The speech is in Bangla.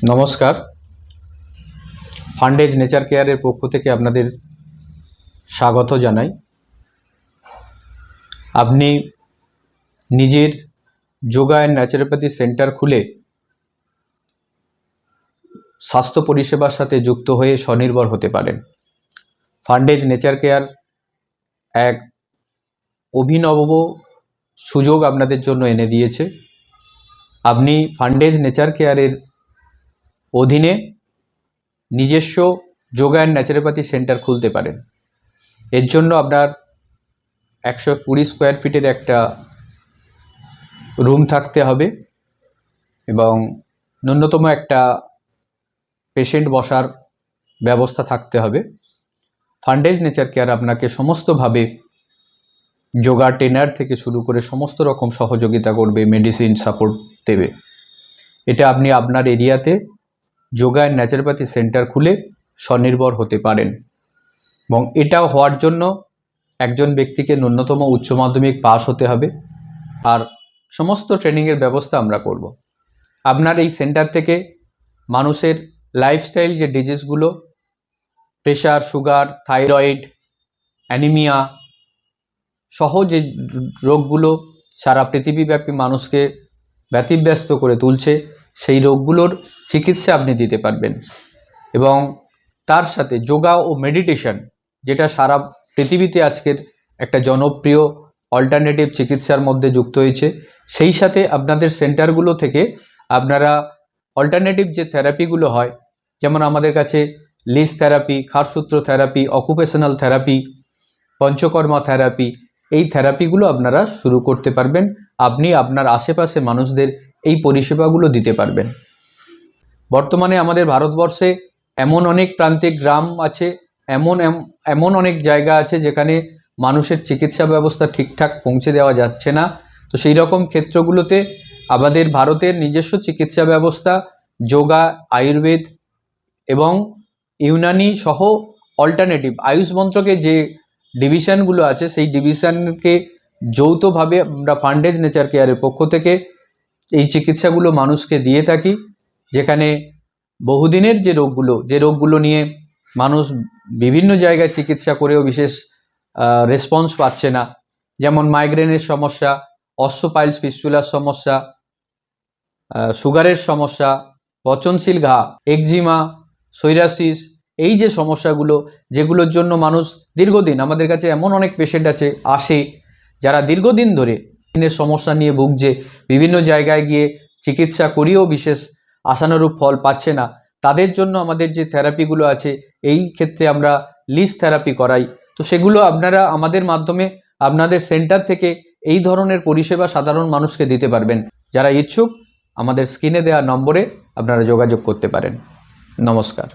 নমস্কার। ফান্ডেজ নেচার কেয়ারের পক্ষ থেকে আপনাদের স্বাগত জানাই। আপনি নিজের যোগা অ্যান্ড ন্যাচারোপ্যাথি সেন্টার খুলে স্বাস্থ্য পরিষেবার সাথে যুক্ত হয়ে স্বনির্ভর হতে পারেন। ফান্ডেজ নেচার কেয়ার এক অভিনব সুযোগ আপনাদের জন্য এনে দিয়েছে। আপনি ফান্ডেজ নেচার কেয়ারের অধীনে নিজস্ব যোগা অ্যান্ড ন্যাচারোপ্যাথি সেন্টার খুলতে পারেন। এর জন্য আপনার 120 স্কোয়ার ফিটের একটা রুম থাকতে হবে এবং ন্যূনতম একটা পেশেন্ট বসার ব্যবস্থা থাকতে হবে। ফান্ডেজ নেচার কেয়ার আপনাকে সমস্তভাবে যোগা ট্রেনার থেকে শুরু করে সমস্ত রকম সহযোগিতা করবে, মেডিসিন সাপোর্ট দেবে। এটা আপনি আপনার এরিয়াতে যোগা অ্যান্ড ন্যাচারোপ্যাথি সেন্টার খুলে স্বনির্ভর হতে পারেন এবং এটাও হওয়ার জন্য একজন ব্যক্তিকে ন্যূনতম উচ্চ মাধ্যমিক পাস হতে হবে আর সমস্ত ট্রেনিংয়ের ব্যবস্থা আমরা করব। আপনার এই সেন্টার থেকে মানুষের লাইফস্টাইল যে ডিজিজগুলো, প্রেশার, সুগার, থাইরয়েড, অ্যানিমিয়া সহ যে রোগগুলো সারা পৃথিবীব্যাপী মানুষকে ব্যতিব্যস্ত করে তুলছে, সেই রোগগুলোর চিকিৎসা আপনি দিতে পারবেন এবং তার সাথে যোগা ও মেডিটেশন, যেটা সারা পৃথিবীতে আজকের একটা জনপ্রিয় অল্টারনেটিভ চিকিৎসার মধ্যে যুক্ত হয়েছে, সেই সাথে আপনাদের সেন্টারগুলো থেকে আপনারা অল্টারনেটিভ যে থেরাপিগুলো হয়, যেমন আমাদের কাছে leech therapy, Ksharasutra therapy, occupational therapy, Panchakarma therapy, এই থেরাপিগুলো আপনারা শুরু করতে পারবেন। আপনি আপনার আশেপাশে মানুষদের এই পরিষেবাগুলো দিতে পারবেন। বর্তমানে আমাদের ভারতবর্ষে এমন অনেক প্রান্তিক গ্রাম আছে, এমন অনেক জায়গা আছে যেখানে মানুষের চিকিৎসা ব্যবস্থা ঠিকঠাক পৌঁছে দেওয়া যাচ্ছে না। তো সেই রকম ক্ষেত্রগুলোতে আমাদের ভারতের নিজস্ব চিকিৎসা ব্যবস্থা যোগা, আয়ুর্বেদ এবং ইউনানি সহ অল্টারনেটিভ আয়ুষ মন্ত্রকে যে ডিভিশনগুলো আছে, সেই ডিভিশনকে যৌথভাবে আমরা ফান্ডেজ নেচার কেয়ারের পক্ষ থেকে এই চিকিৎসাগুলো মানুষকে দিয়ে থাকি, যেখানে বহুদিনের যে রোগগুলো নিয়ে মানুষ বিভিন্ন জায়গায় চিকিৎসা করেও বিশেষ রেসপন্স পাচ্ছে না, যেমন মাইগ্রেনের সমস্যা, অস্টিওপাইলস ফিস্টুলার সমস্যা, সুগারের সমস্যা, পচনশীল ঘা, একজিমা, সোরিয়াসিস, এই যে সমস্যাগুলো যেগুলোর জন্য মানুষ দীর্ঘদিন, আমাদের কাছে এমন অনেক পেশেন্ট আসে যারা দীর্ঘদিন ধরে সমস্যা নিয়ে ভুগছে, বিভিন্ন জায়গায় গিয়ে চিকিৎসা করিয়েও বিশেষ আশানুরূপ ফল পাচ্ছে না। তাদের জন্য আমাদের যে থেরাপিগুলো আছে, এই ক্ষেত্রে আমরা লিস থেরাপি করাই। তো সেগুলো আপনারা আমাদের মাধ্যমে আপনাদের সেন্টার থেকে এই ধরনের পরিষেবা সাধারণ মানুষকে দিতে পারবেন। যারা ইচ্ছুক আমাদের স্ক্রিনে দেওয়া নম্বরে আপনারা যোগাযোগ করতে পারেন। নমস্কার।